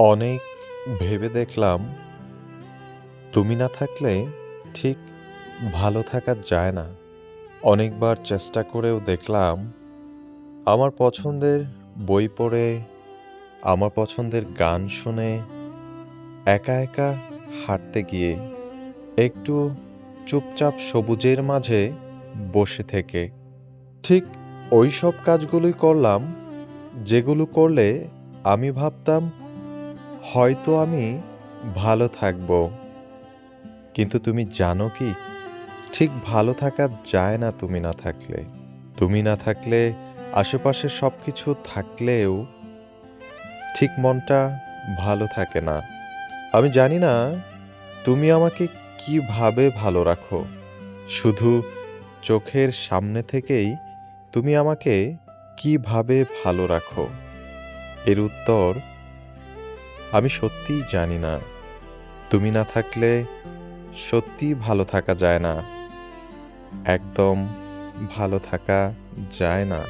অনেক ভেবে দেখলাম তুমি না থাকলে ঠিক ভালো থাকা যায় না। অনেকবার চেষ্টা করেও দেখলাম আমার পছন্দের বই পড়ে, আমার পছন্দের গান শুনে, একা একা হাঁটতে গিয়ে, একটু চুপচাপ সবুজের মাঝে বসে থেকে ঠিক ওই সব কাজগুলোই করলাম যেগুলো করলে আমি ভাবতাম হয়তো আমি ভালো থাকবো। কিন্তু তুমি জানো কি? ঠিক ভালো থাকা যায় না তুমি না থাকলে। তুমি না থাকলে আশেপাশে সবকিছু থাকলেও ঠিক মনটা ভালো থাকে না। আমি জানি না তুমি আমাকে কিভাবে ভালো রাখো। শুধু চোখের সামনে থেকেই তুমি আমাকে কিভাবে ভালো রাখো? এর উত্তর আমি সত্যিই জানি না। তুমি না থাকলে সত্যিই ভালো থাকা যায় না। একদম ভালো থাকা যায় না।